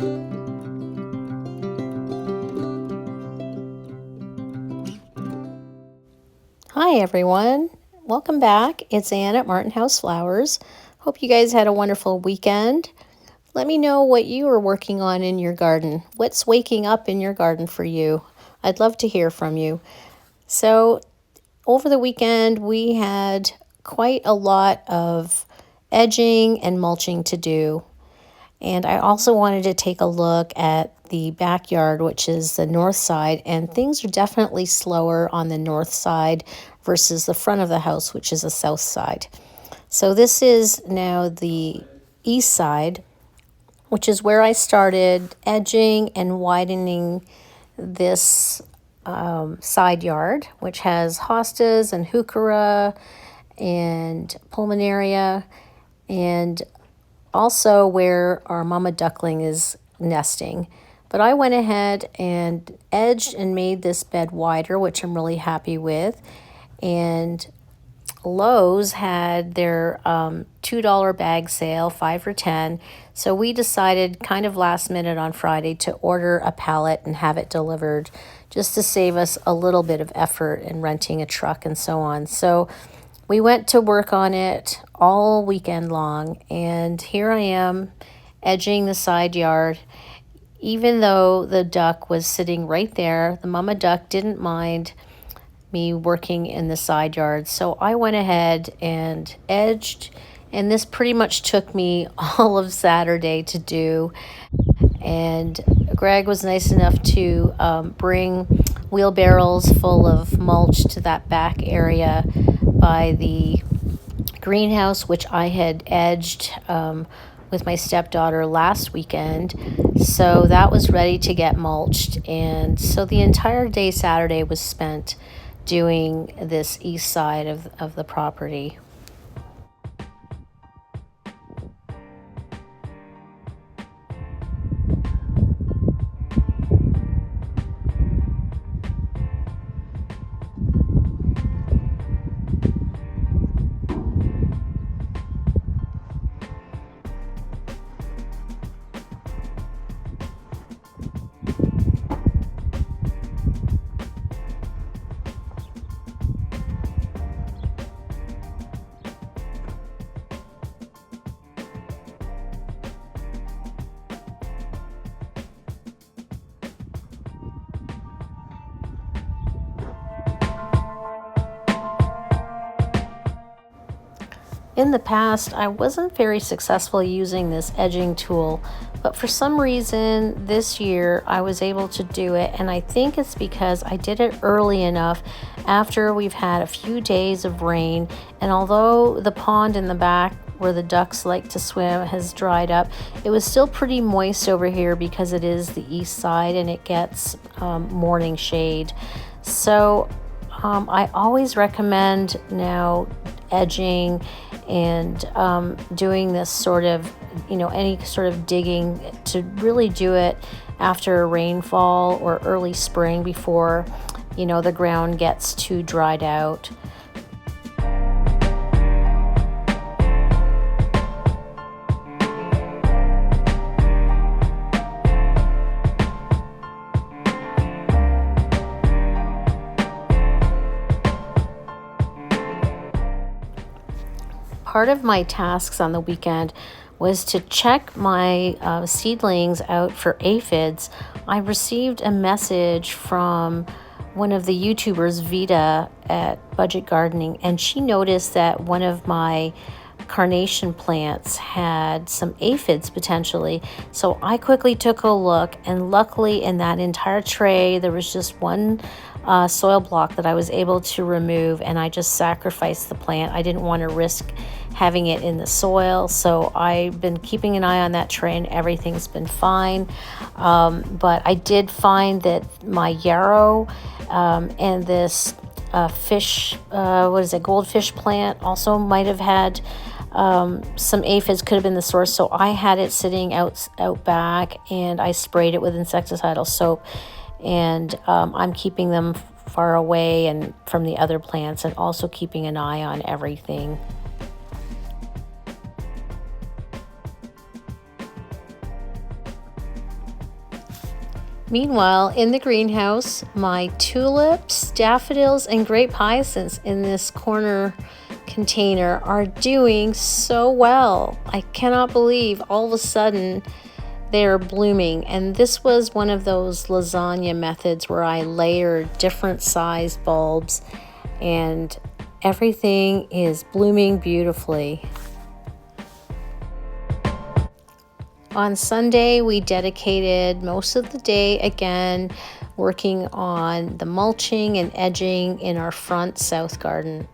Hi everyone, welcome back. It's Ann at Martin House Flowers. Hope you guys had a wonderful weekend. Let me know what you are working on in your garden. What's waking up in your garden for you? I'd love to hear from you. So over the weekend we had quite a lot of edging and mulching to do. And I also wanted to take a look at the backyard, which is the north side, and things are definitely slower on the north side versus the front of the house, which is the south side. So this is now the east side, which is where I started edging and widening this side yard, which has hostas and heuchera and pulmonaria, and also where our mama duckling is nesting. But I went ahead and edged and made this bed wider, which I'm really happy with. And Lowe's had their $2 bag sale, 5 for 10. So we decided kind of last minute on Friday to order a pallet and have it delivered just to save us a little bit of effort in renting a truck and so on. So we went to work on it all weekend long, and here I am edging the side yard. Even though the duck was sitting right there, the mama duck didn't mind me working in the side yard. So I went ahead and edged, and this pretty much took me all of Saturday to do. And Greg was nice enough to bring wheelbarrows full of mulch to that back area by the greenhouse, which I had edged with my stepdaughter last weekend. So that was ready to get mulched. And so the entire day Saturday was spent doing this east side of the property. In the past, I wasn't very successful using this edging tool, but for some reason this year I was able to do it, and I think it's because I did it early enough after we've had a few days of rain, and although the pond in the back where the ducks like to swim has dried up, it was still pretty moist over here because it is the east side and it gets morning shade. So I always recommend now edging and doing this sort of, any sort of digging to really do it after a rainfall or early spring before, the ground gets too dried out. Part of my tasks on the weekend was to check my seedlings out for aphids. I received a message from one of the YouTubers, Vita, at Budget Gardening, and she noticed that one of my carnation plants had some aphids potentially. So I quickly took a look, and luckily in that entire tray there was just one soil block that I was able to remove, and I just sacrificed the plant. I didn't want to risk having it in the soil, so I've been keeping an eye on that tray and everything's been fine. But I did find that my yarrow and this goldfish plant also might have had some aphids, could have been the source. So I had it sitting out back, and I sprayed it with insecticidal soap, and I'm keeping them far away and from the other plants, and also keeping an eye on everything. Meanwhile, in the greenhouse, my tulips, daffodils, and grape hyacinths in this corner container are doing so well. I cannot believe all of a sudden they're blooming. And this was one of those lasagna methods where I layered different sized bulbs and everything is blooming beautifully. On Sunday, we dedicated most of the day again working on the mulching and edging in our front south garden.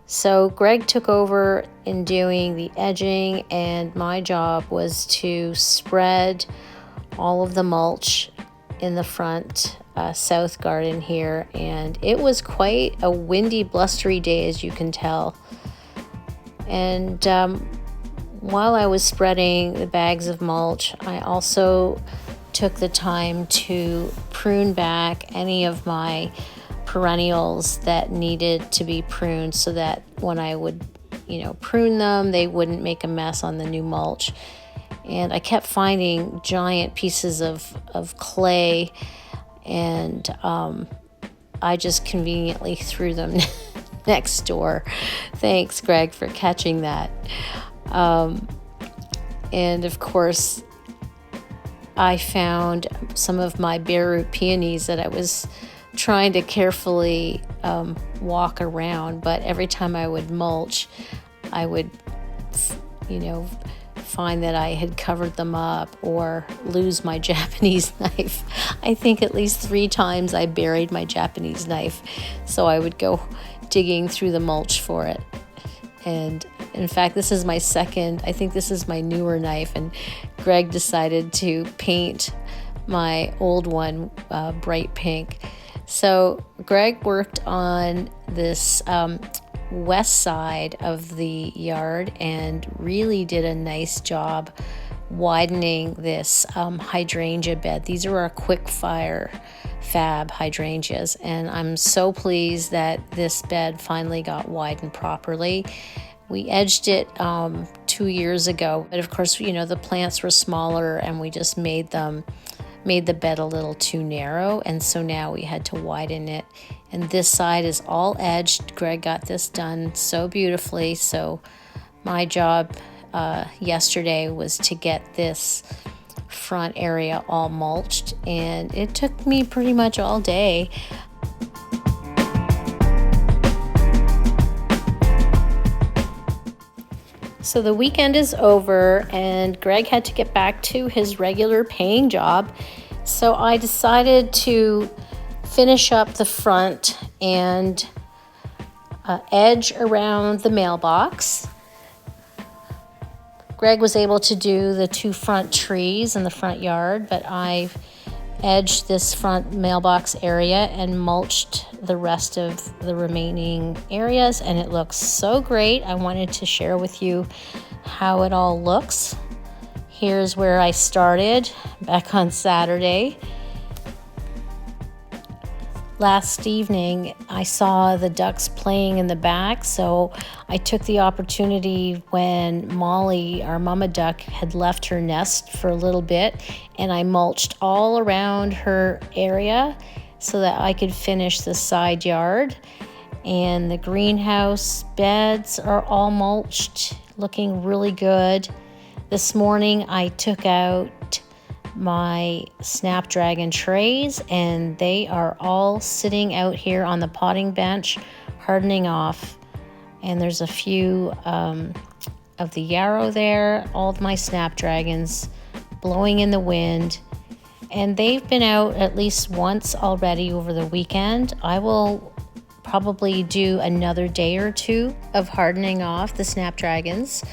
So Greg took over in doing the edging, and my job was to spread all of the mulch in the front south garden here. And it was quite a windy, blustery day, as you can tell. And while I was spreading the bags of mulch, I also took the time to prune back any of my perennials that needed to be pruned so that when I would, prune them, they wouldn't make a mess on the new mulch. And I kept finding giant pieces of clay, and I just conveniently threw them next door. Thanks, Greg, for catching that. And of course, I found some of my bare root peonies that I was trying to carefully walk around, but every time I would mulch, I would, find that I had covered them up or lose my Japanese knife. I think at least 3 times I buried my Japanese knife, so I would go digging through the mulch for it. And in fact, this is my second, I think this is my newer knife, and Greg decided to paint my old one bright pink. So Greg worked on this west side of the yard and really did a nice job widening this hydrangea bed. These are our quick fire fab hydrangeas, and I'm so pleased that this bed finally got widened properly. We edged it 2 years ago, but of course, the plants were smaller and we just made the bed a little too narrow, and so now we had to widen it. And this side is all edged. Greg got this done so beautifully. So my job yesterday was to get this front area all mulched, and it took me pretty much all day. So the weekend is over and Greg had to get back to his regular paying job. So I decided to finish up the front and edge around the mailbox. Greg was able to do the 2 front trees in the front yard, but I edged this front mailbox area and mulched the rest of the remaining areas, and it looks so great. I wanted to share with you how it all looks. Here's where I started back on Saturday. Last evening, I saw the ducks playing in the back, so I took the opportunity when Molly, our mama duck, had left her nest for a little bit, and I mulched all around her area so that I could finish the side yard. And the greenhouse beds are all mulched, looking really good. This morning, I took out my Snapdragon trays, and they are all sitting out here on the potting bench hardening off, and there's a few of the yarrow there, all of my Snapdragons blowing in the wind, and they've been out at least once already over the weekend. I will probably do another day or 2 of hardening off the Snapdragons.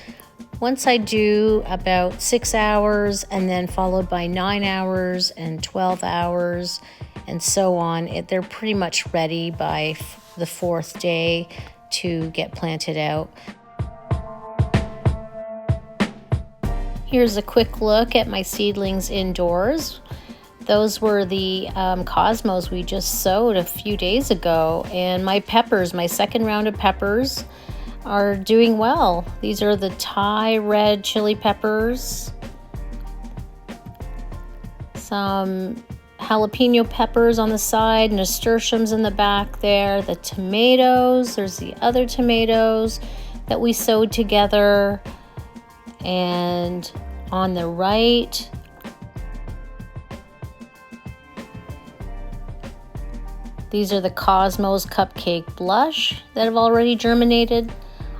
Once I do about 6 hours, and then followed by 9 hours and 12 hours and so on, they're pretty much ready by the 4th day to get planted out. Here's a quick look at my seedlings indoors. Those were the cosmos we just sowed a few days ago, and my peppers, my second round of peppers, are doing well. These are the Thai red chili peppers. Some jalapeno peppers on the side, nasturtiums in the back there, the tomatoes, there's the other tomatoes that we sowed together, and on the right, these are the Cosmos Cupcake Blush that have already germinated.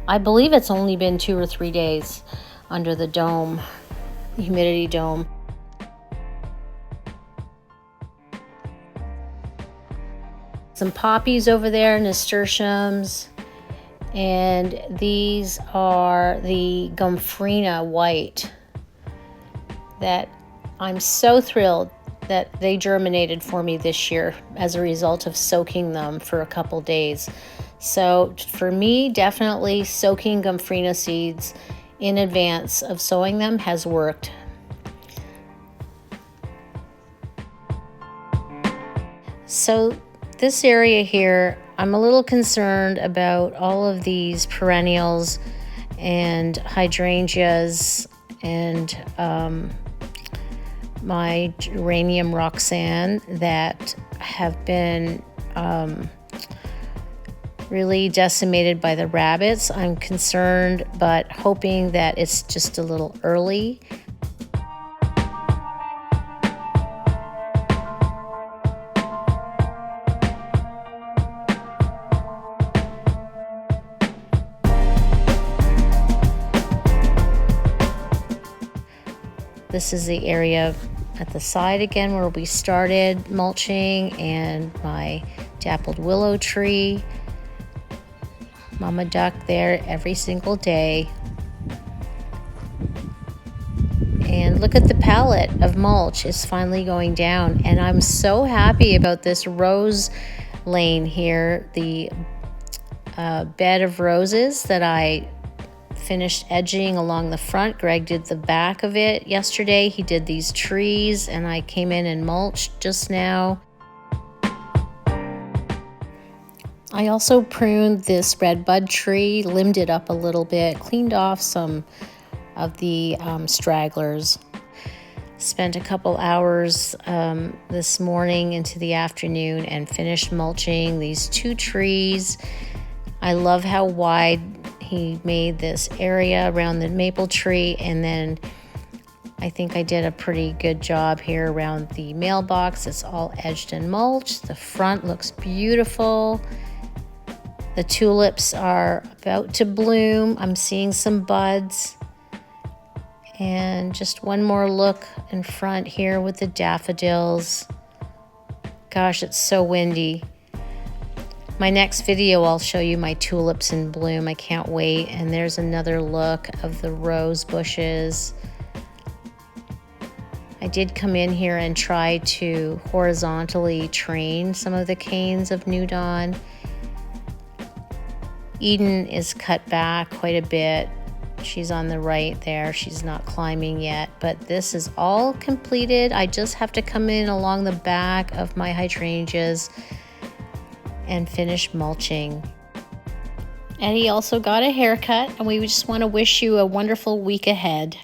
I believe it's only been 2 or 3 days under the dome, humidity dome. Some poppies over there, nasturtiums, and these are the Gomphrena white that I'm so thrilled that they germinated for me this year as a result of soaking them for a couple days. So for me, definitely soaking Gomphrena seeds in advance of sowing them has worked. So this area here, I'm a little concerned about all of these perennials and hydrangeas and my geranium Roxanne that have been really decimated by the rabbits. I'm concerned, but hoping that it's just a little early. This is the area at the side again where we started mulching, and my dappled willow tree. Mama duck there every single day. And look at the palette of mulch is finally going down, and I'm so happy about this rose lane here, the bed of roses that I finished edging along the front. Greg did the back of it yesterday. He did these trees, and I came in and mulched just now. I also pruned this redbud tree, limbed it up a little bit, cleaned off some of the stragglers. Spent a couple hours this morning into the afternoon and finished mulching these 2 trees. I love how wide he made this area around the maple tree, and then I think I did a pretty good job here around the mailbox. It's all edged and mulched. The front looks beautiful. The tulips are about to bloom. I'm seeing some buds. And just one more look in front here with the daffodils. Gosh, it's so windy. My next video, I'll show you my tulips in bloom. I can't wait. And there's another look of the rose bushes. I did come in here and try to horizontally train some of the canes of New Dawn. Eden is cut back quite a bit. She's on the right there. She's not climbing yet, but this is all completed. I just have to come in along the back of my hydrangeas and finish mulching. Eddie also got a haircut, and we just want to wish you a wonderful week ahead.